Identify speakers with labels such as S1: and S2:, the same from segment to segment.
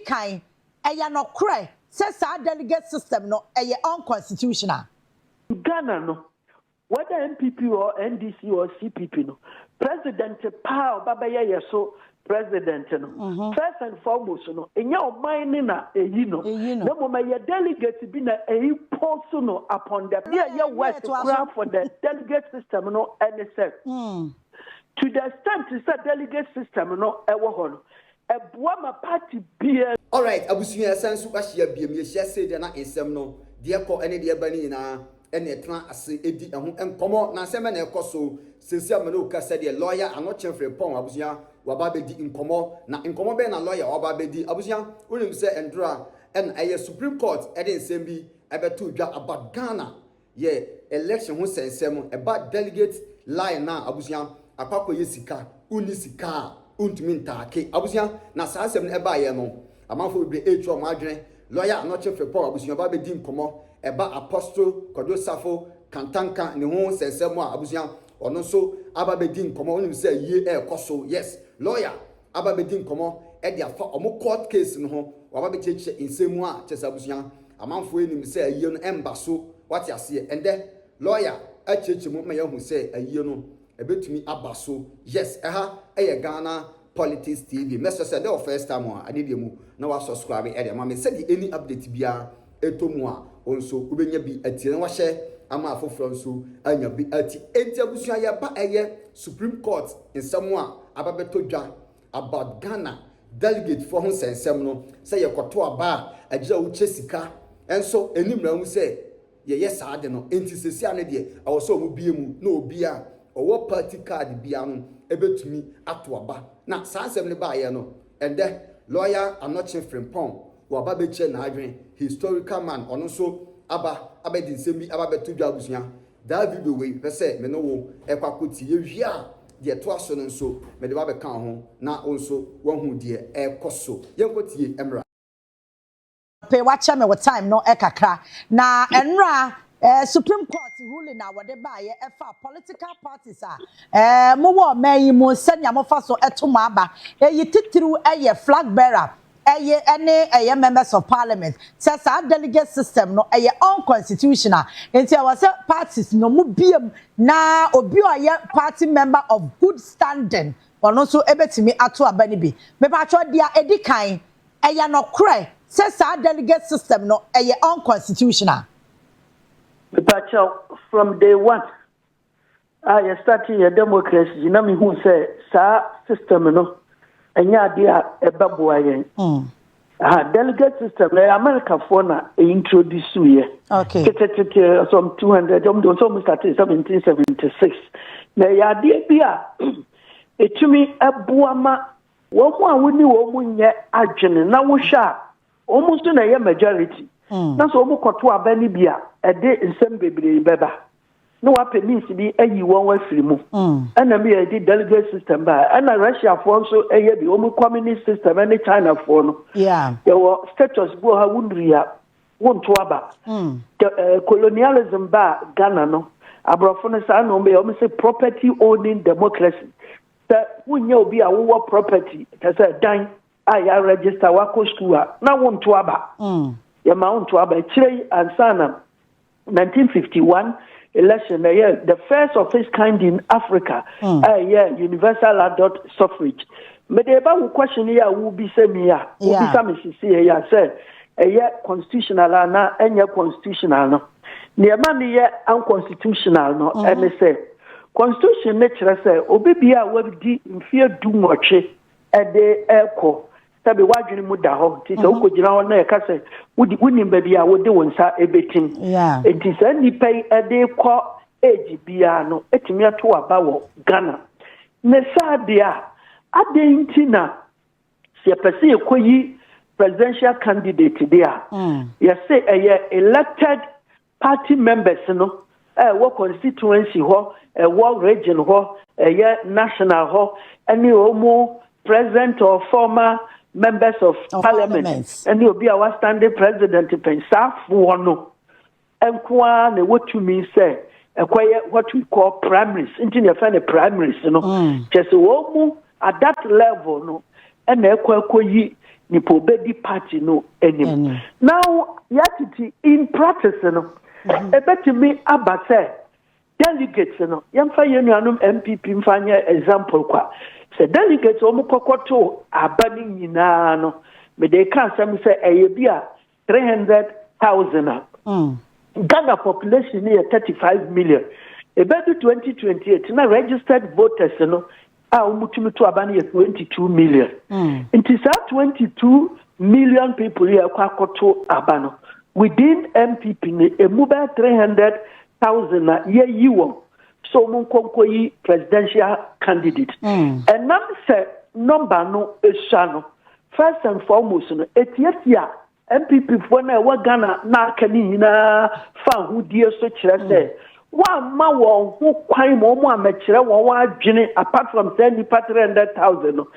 S1: Kind, Yaw Anokye, says our delegate system no unconstitutional.
S2: Ghana no, whether MPP or NDC or CPP no, President Power Babaya Yaso. President no first and foremost no enya oman na eyi no na mama ye delegate bi na eyi post no upon the ye work for the delegate system no NSF to the extent that delegate system no ewo ho no eboa ma party bia.
S3: All right, abusuya sansu ahia bia me hia say de na ensem no de ko ene de bani na ene etna ase edi eho enkomo na nsem na ekoso sesi amana ka say de lawyer Anokye Frimpong abusuya waba bedi inkomo na inkomo be na lawyer waba bedi abusuya wonim say endra en aye Supreme Court ede nsem bi ebeto dwa about Ghana ye election ho sensem about delegate line na abusuya akwakoye sika uni sika untumi ntaake abusuya na saasem na eba ye no amanfo be etro mo adwene lawyer Anokye Frimpong abusuya waba bedi inkomo eba apostle kodo safo kantanka ne ho sensem a abusuya ono so ababedi nkomo onim say ye ekoso yes lawyer ababedi nkomo e dia fa omo court case no ho wababecheche insemu a chesa abusuya amanfo enim say aye no embaso wati ase ende lawyer acheche mu me yahu say aye no ebetumi abaso yes eye Ghana Politics TV message say the first time a ade mu na wa subscribe e ma me say any update bia etomu a onso ubenya bi atie na wa share ama afoforo nso anya bi ati enti abusuya ya ba eye Supreme Court nsemu a ababeto dwa about Ghana delegate for ho sensem no say ye koto aba agira wo chesika enso enimra hu say ye yes ade no enti sesi ane de awoso mu biemu na obi a owo party card bia no ebetumi ato aba na sansem ne ba ye no ende lawyer Anokye Frimpong wo aba beche na adwen historical man ono so abedi nsembi ababeto dwa abusuya da video we pese me no wo ekwakoti ye hwia de to aso no nso me de ba be kan ho na onso wahu de ekoso yenkotie emra
S1: pe wacha me with time no ekakra na enra Supreme Court ruling na wode ba ye efa political parties mo wo man mu senya mo fa so etomo aba titiru flag bearer any members of parliament says our delegate system no unconstitutional until our parties no mu biem na obi party member of good standing or also ebetimi ato abani bi me ba cho dia edikan Yaw Anokye says our delegate system no unconstitutional.
S2: But from day one I started a democracy you know me who say sa system no enya dia ebaboa yen delegate system na America for na introduce here
S1: okay
S2: some 200 some started 1776 na ya dia bia etumi eboa ma wo mu a woni wo mu nye adwene na wo hwa almost na ye majority na so wo koto abani bia ede nsem bebre beba no wa penis bi ayi won wa firi mu ana me e delegate system ba ana Russia for so eye bi o mu communist system any China for no your status go ha wundria wonto aba colonialism ba Ghana no abrofo no sa no be o say property owning democracy that wunya obi a wo property ta say dan aya register wa ko school na wonto aba ya ma wonto aba chire ansana 1951 election the first of its kind in Africa universal adult suffrage me dey ba wo question here wo bi say me ya wo bi say me sisi ya say constitutional na enya constitutional no ne ma ne unconstitutional no and say constitution ne kire say obi bia wa di mfie du nwotwe e de eko sabe wadwene mu da ho ti so ko gina ho na e ka say woni ba bia wo de wonsa ebetim enti sa nipa e de ko age bia no etimi ato aba wo Ghana ne sa dia adentina se pese ekoyi presidential candidate there you say elected party members no wo constituency ho wo region ho national ho any omo president or former members of parliament and you be our standing president pensafo no enkoa na wotumi say ekwaye what we call primaries into the final primaries no just wo mu at that level no and ekwakoyi nipo bedi party no enim. Now Yatiti in practice no ebetimi abase delegates no yamfa yenuanum MPP mfanya example kwa se delegates omo kokoto abani nyina no me dey kan sam say eye bia 300,000 Ghana population is 35 million. About 2028, na registered voters no umutumi to abani 22 million. It is 22 million people here kwakoto abano. Within MPP a mobile 300,000 ye yiwo. So mun konko yi presidential candidate. And nam say number no esano. First and foremost no etietia MPP for na wa Ghana na kani na fa hudie so kire say wa ma won ho kwan mo mo amekire won wa adwene apart from say ni 300,000 no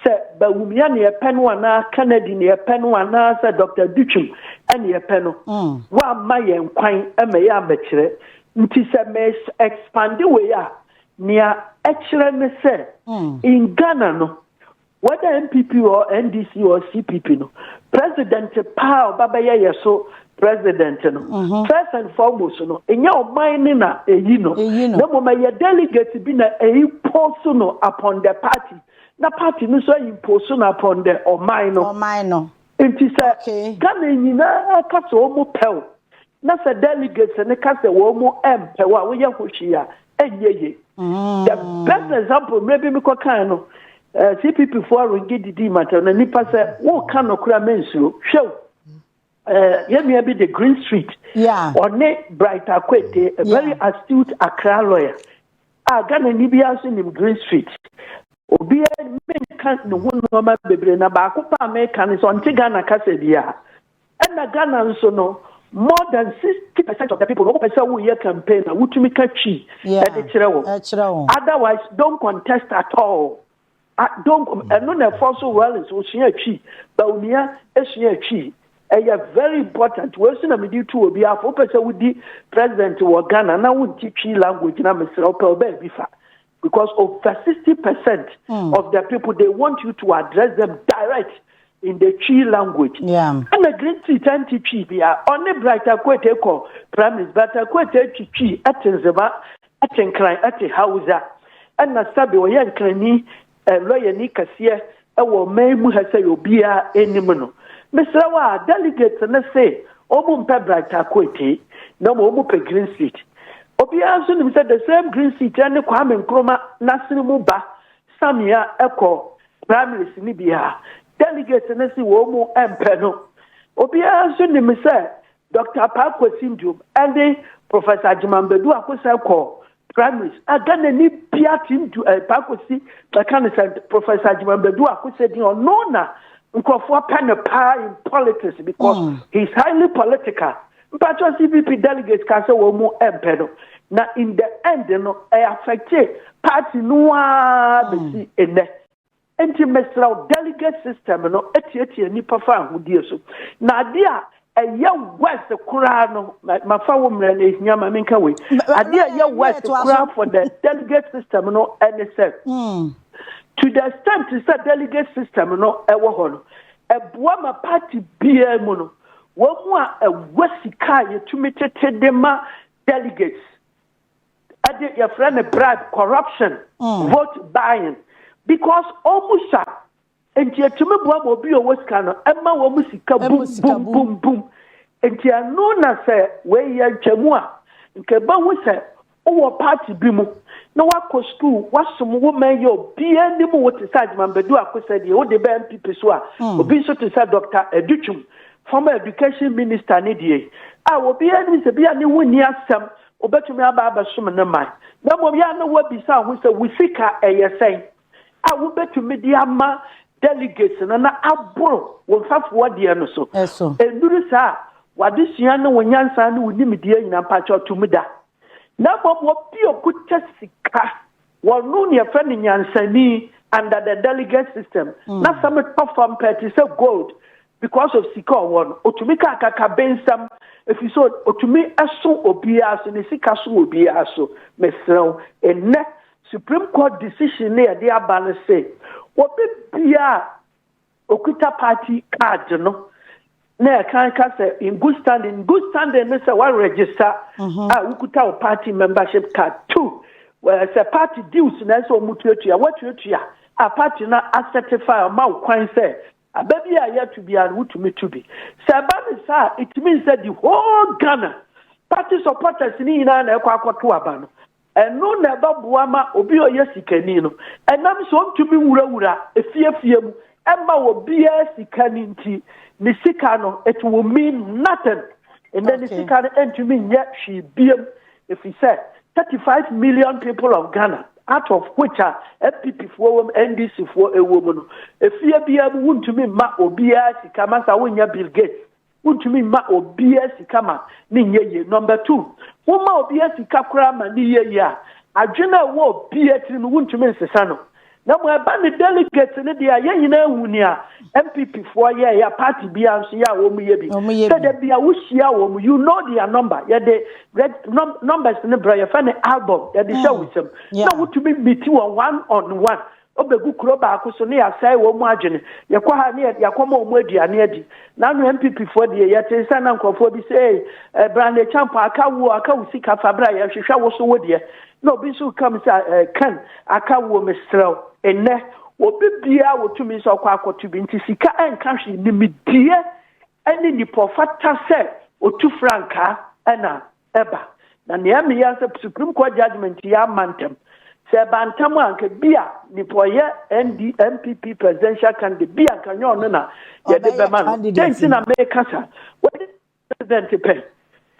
S2: say ba wumia ne epe no na Kennedy ne epe no na say Dr. Duchum ene epe no wa ma yen kwan eme ya amekire nti say me expand we ya nia ekire me say in Ghana no whether MPP or NDC or CPP no president power baba ye so president no first and foremost no enya o mine na eyi no na mo ma ye delegate bi na eyi post no upon the party na party no so impose no upon the o mine no enti say Ghana nyina ka so mo pew na say delegates ne ka se wo mo empewa wo ye hohia enyeye the best example maybe me ko kan no CPP for Ringidi matter na nipa say wo kan no kura mensuo hwew yemi be the Green Street one Brighter Kwete a very astute Accra lawyer Ghana ni bia so nim Green Street obi men kan no ho ma bebre na ba ko pa me kan so nti Ghana kasa bia and na Ghana so no more than 60% of the people who person who hear campaign na wutumi ka chi e de kire wo otherwise don't contest at all. Don't no na force well is so chi but unia esua chi very important we say na me di to obi afo person we di president wo Ghana na wo ti chi language na me say ope obe bi fa because over 60% of the people they want you to address them direct in the Chi language. And the Green Tea Chi bia only Brighter Kwete ko Prime Minister Brighter Kwete Chi atenzeba atenkran ate Hausa and na sabe wo ye nkrani lawyer ni kase e wo memu ha say obia enim no Mr. Wa delegate na say omu mpe Brighter Kwete na omu pe Green Street obia so nim say the same Green Street and Kwame Nkrumah nasini mu ba Samia eko Prime Minister ni bia delegates na si wo mu empe no obia so nim say Dr. Parko Syndrome and Professor Jimambedu akosa ko Prime Minister Ghana ni piati into Parko si kan say Professor Jimambedu akosa din no na nkofo pen pa in politics because he's highly political but CPP delegates can say wo mu empe no na in the end no affect party no a be ene enti mesra delegate system no etieti ni pafa ahudie so na dia eye west kura no mafa wo mra na ehia ma menka we ade eye west kura for the delegate system no NSF to the extent that delegate system no ewo ho no eboa ma party bia mu no wo mu a ewasika yetumi tete de ma delegates ade your friend bribe corruption vote buying because almost enti etumi boa mo bi o wasika no ema wo musika boom enti anu na se we ya twemu a nke ba hu se o party bi mu na wako school wasom wo man yo bia ni mu wo tisage Mambedu akosa die wo de be MPP so a obi so to say Dr. Educhum former education minister ni die a obi ani se bia ni woni asem obetumi aba som na man na mo bia na wo bisa hu se wisika eyesen a wo betumi di ama delegates na aboro wo fafo de no so enduru sa wadesua na wonyansa na woni medie nyina pacho tumida na bobo pio kutasika wonu ne fa ne nyansani under the delegate system na some perform party say gold because of sika won otumi kaka bensam if you so otumi aso obia so ne sika so obia so mesrew enne Supreme Court decision ne de aba no say obi bia okuta party card no na kan ka say in good standing me say one register ukuta party membership card 2 where say party dues na so mutuatua watuatua a party na certify ma kwan say ababi a yet to be and wutumi to be say ba it means that the whole Ghana party supporters ni na ekwakoto aba no eno na babua ma obi oyesikani no enam so ntumi wurawura efiefie mu emma obi asikani nti ni sika no it will mean nothing and then the sika entumi nya she biem if he said 35 million people of Ghana out of which are FPP for NDC for a woman efie bia mu ntumi ma obi asika masa wonya Bill Gates untumi ma obi asika ma ni nyeye. Number 2 woma obi asika kura ma ni yeye a adwena wo obi atiri no untumi nsesa no na mo eba ni delegates ne dia ye nyina ehuni a MPP for ye ya party bia nso ya wo mu ye bi so de bia wo hia wo mu you know their number ye de numbers ne bra ye fa ne album ye de show with them na wutumi meet one on one obegu kuro ba ko so ne ya sai wo mu adwene ye kwa ha ne ya kwa mo aduane adi na no MPP for de ye te sa na nkofo bi say brande champ aka wo sika fabra ye hwehwa wo so wo de no bi so come say kan aka wo mesrel enne obi bia wotumi so kwa akoto bi nti sika enka hwe ni medie eni ni profata se otu franka ena eba na ne am ya se Supreme Court judgment ya mantem se bantam anka bia ni poye MPP presidential candidate bia kanyo no na ye de be man tensi na me kasa what president pay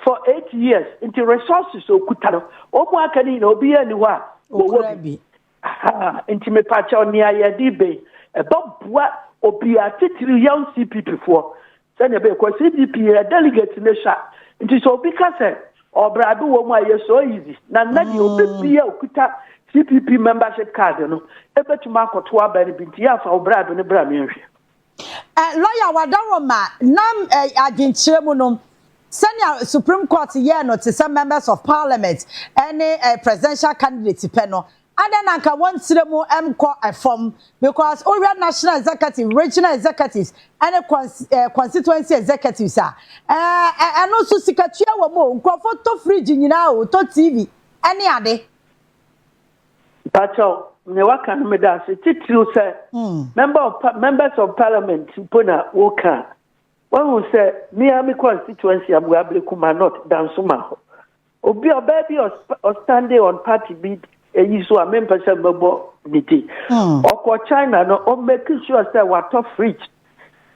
S2: for 8 years into resources okutaro omo akani na obi ani ho a wo bi inti me pacha oni ayedi be ebobua obi atitiri young CPP for say na be ko CPP delegate nation inti so obi ka say obrado wo mu aye so easy na di obi bia okuta CPP membership card no ebetuma akoto abani binti ya fa obrado ne bra me nhwe
S1: lawyer wadaroma nam adwenkyere mu no senior Supreme Court here no to some members of parliament any presidential candidate pe no and then anka one siremu emko afom because all national executive regional executives and constituency executives and also sikatua wo mo nkofo to fridge nyina o to TV any ade
S2: pacho ne waka no me da se titiri say members of parliament pona woka one will say Miami constituency abu ablekuma not dansuma obi obabi or standing on party bid eyi so a member babo niti okwo China no o make sure say what top fridge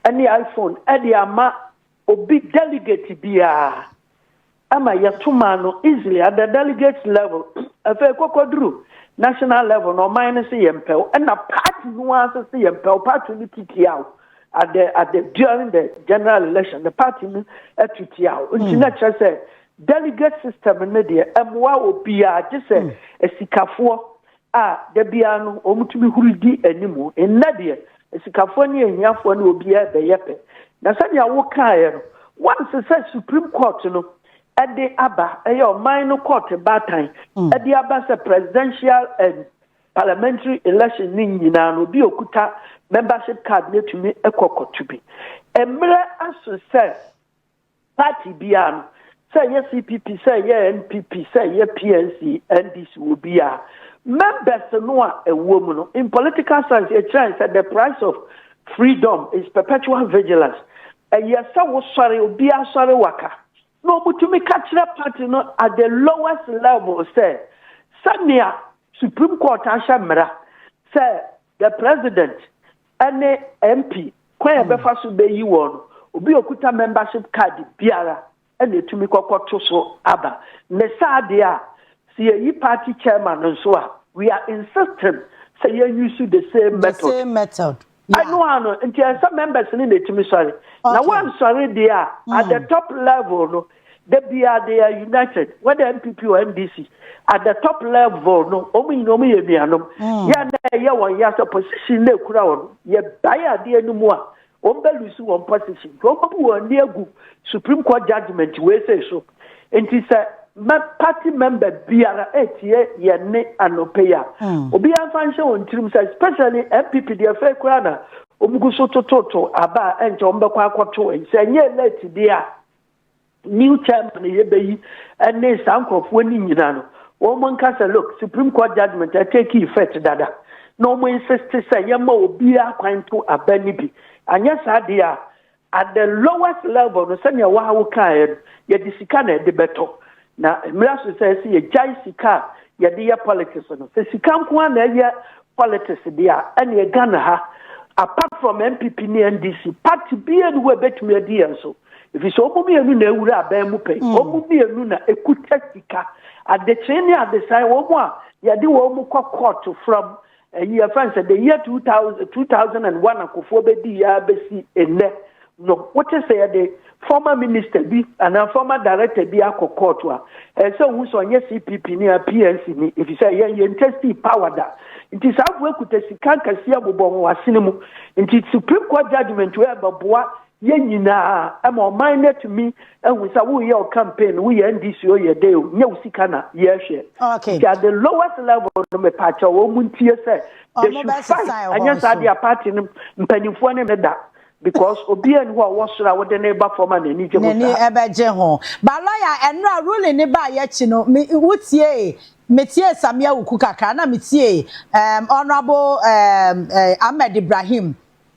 S2: any iPhone any ama obi delegate bia ama yatuma no easily at the delegate level afa kokodru national level no minus yempel and a party no answer yempel party ni titiao at the during the general election the party no titiao untina say delegate system in media emwa obia je say esikafo de bia no omutumi hurudi animu enade esikafo ne ehiafo ne obia beyepe na sadia wo kae no once say Supreme Court no ade aba eyo minor court batan ade aba say presidential and parliamentary election ni nyina no bi okuta membership card netumi ekokoto bi emre aso say party bia no say yes CPP say yes NPP say yes PNC NDC will be members no a woman in political science a chance that the price of freedom is perpetual vigilance yes so sorry obi sorry waka no but to me catch that party no at the lowest level say Sanya Supreme Court ashamra say the president and the MP kwa be fa so be yi won obi okuta membership card biara and etumi kokoto so aba ne sade a see yi party chairman nso a we are insisting say you use the same method yeah. I know until some members in the etumi sorry now one sorry they are at the top level no they are united whether MPP or MDC at the top level no omi ebianom ya na ye won ya so position na kura won ye buy ade anumu a ombelusu won position go won ne agu Supreme Court judgment we say so enti say party member biara etie ye ne Anokye Yaa obi anfa nche won tirim say especially MPP dey fair kura na omuguso toto aba enje ombekwa akoto ense nye late dia new chairman yebeyi ene sankofo ni nyina no wo mon kasa look Supreme Court judgment take effect dada no mo insist say yema obi akwanto abani bi anya sadia at the lowest level no senya wa wo kan ye disika na de beto na miraso say ye jai sika ye de ya politics no se sika nko na ye politics dia ene ye Ghana ha apart from MPP ni NDC party bi enu we betumi adi enso if so omo enu na ewura aban mu pe omo bi enu na ekuta sika at the chain at the side omo a ye de wo mu court from year France the year 2001 akofo bedi ya besi ene no what is say the former minister bi and a former director bi akokort wa so hu so nye CPP ni a PNC ni if you say ye intesti power da nti safu ekuta sika kasia bobon wasene mu nti Supreme Court judgment we baboa ye nyina ama minor to me and sa wo ye campaign wo ye NDC o ye dey nye usika na ye hwe
S1: okay
S2: at the lowest level no me pacha wo muntie say they should fight anya sa dia party mpanimfo ne da because obi en ho wo sora wo de neighbor former na ni je mo
S1: ni ebeje ho ba lawyer enra ruling ni ba ye chi no wutie metie samia wuku kakra na metie honorable Ahmed Ibrahim.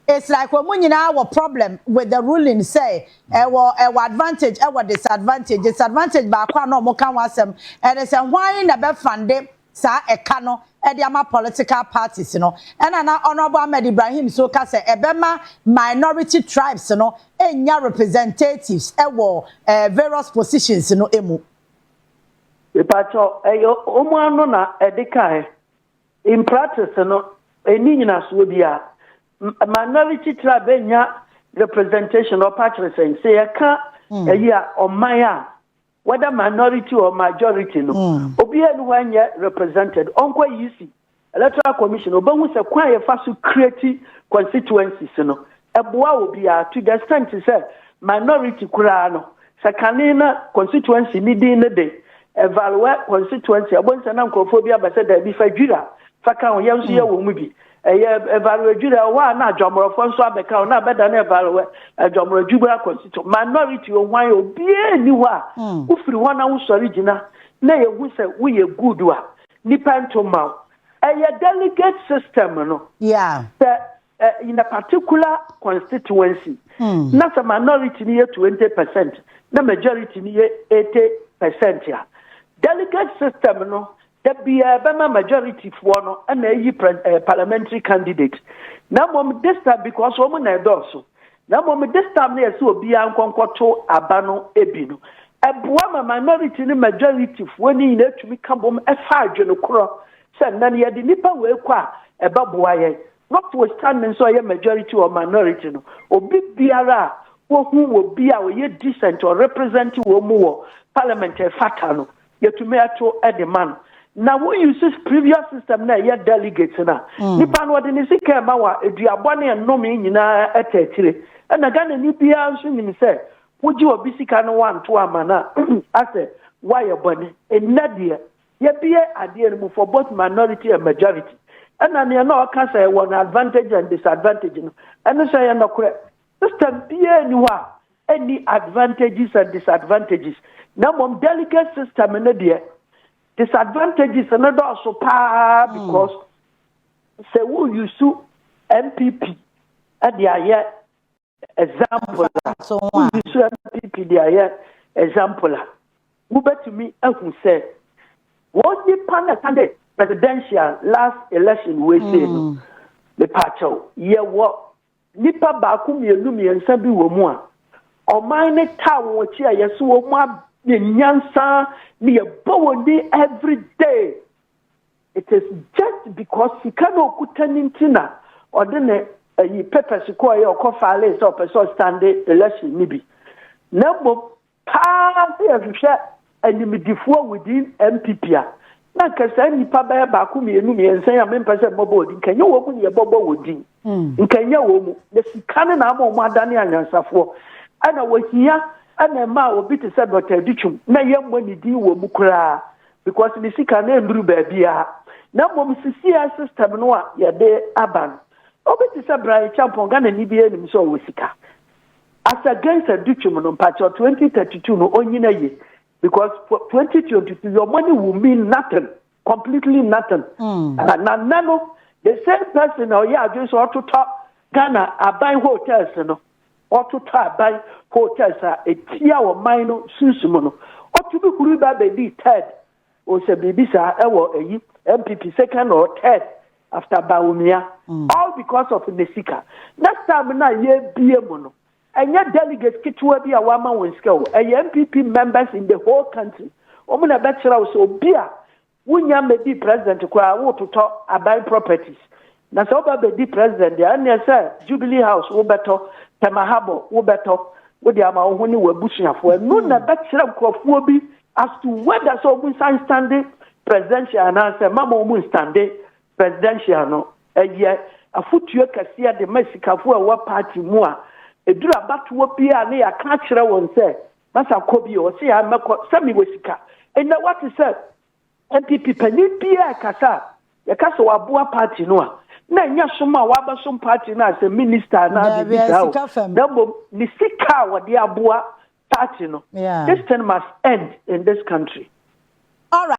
S1: It's like when we have a problem with the ruling, say, advantage, disadvantage. Disadvantage by no more can wasem, and it's a why never funded, sa a cano, ediama political parties, you know. And an honorable Ahmed Ibrahim so can say, ebema minority tribes, you know, and your representatives, various positions, you know, emu.
S2: Pacho, omo na edika in practice, you know, enina swobia. Minority tribe enya representation or patricing say ka eya or maya whether minority or majority no obi enu wanye represented onko yisi electoral commission obanwu se kwa ye fa so create constituencies no eboa obi a to the extent say minority kura no sakanina constituency ni din ne de evaluate constituency abonsa na nkrofobia ba se da bi fa dwira fa kan o yenso ye wo mu bi evaluate jura wa na adwomoro fo nso abeka na beda na evaluate adwomoro jubra constitution minority o hwan obi eni ho a ufiri ho na wo sori gina na ye hu se wo ye good wa nipa ntoma delegate system no
S1: yeah
S2: in a particular constituency na sa minority ni 20% na majority ni 80% ya delegate system no be a majority for no and a parliamentary candidate. Now, mom, this time because woman I do so. Now, mom, this time they so be unconquerable abano ebino. A boama minority in majority when you need to become a fire no crow. Send none yet the nipper will qua a babuaye. Notwithstanding so a majority or minority no. Or big biara who will be our ye decent or representing more parliamentary fatano. Yet to me at the man. Now we use this previous system na ye delegates na nipa no de ne sika ma wa eduabone enome nyina etetire na Ghana ni bia nso nim se woji obi sika no wanto amana ase why bone enade ye bia ade no for both minority and majority na ne na o ka say one advantage and disadvantage no eno say na kure system bia ni wa any advantages and disadvantages na mom delegate system na de disadvantages another also because say who you sue MPP at the example so you sue MPP the example who bet to me who say what the panel presidential last election we say no the pacho ye what nipa ba ku mienu miensa bi wo mu a o mine town wo chi a yeso wo mu nyansa ni bawoni every day. It is just because he cannot kutanina or then a pepper sequoia or coffee or person standing election maybe. Number party of share and you may differ within MPP. Now, Cassani Paba Bakumi and say, I'm in person mobile. Can you open your bubble within? Can you the canon amo Madani and Safo? And I was here. And a ma will be to say, but a ditchum, na young when you deal with Mukra, because the sick and then drew baby. Now, Mom, system no, ya de aban. Obeti say Brian Champon Ghana ni bi enim so wosika. As against a duchum no patcho 2032 no onyina ye because for 2022 your money will mean nothing, completely nothing. And nano the same person or yeah just ought to talk Ghana abai hotels no ought to talk buy hotels a tia or minor susumuno ought to be huru ba be third or se bibi sa ewo eyi MPP second or third after Baumia all because of Nesika. Next time na ye bie mono and yet delegates kitwa be a woman won skill a MPP members in the whole country. Omuna bachelor so bia wunya me be president kwa wo to talk about properties. Na so ba be president there and say Jubilee House wo beto Temahabo wo beto wo di ama wo ni wabusuafo no na bachelor krofo bi as to whether so we standing presidential and answer mama wo standing presidential no eye afutuo kase de mesikafo a wa party mu a edura batowo bia na ya ka kire won se masa kobi o se ya meko sami wesika and what is said MPP pani bia kasa ya kasa wa boa party no a na nya soma wa ba som party na as minister na be bisa na mo ni sika wa de aboa party no this thing must end in this country.
S1: All right.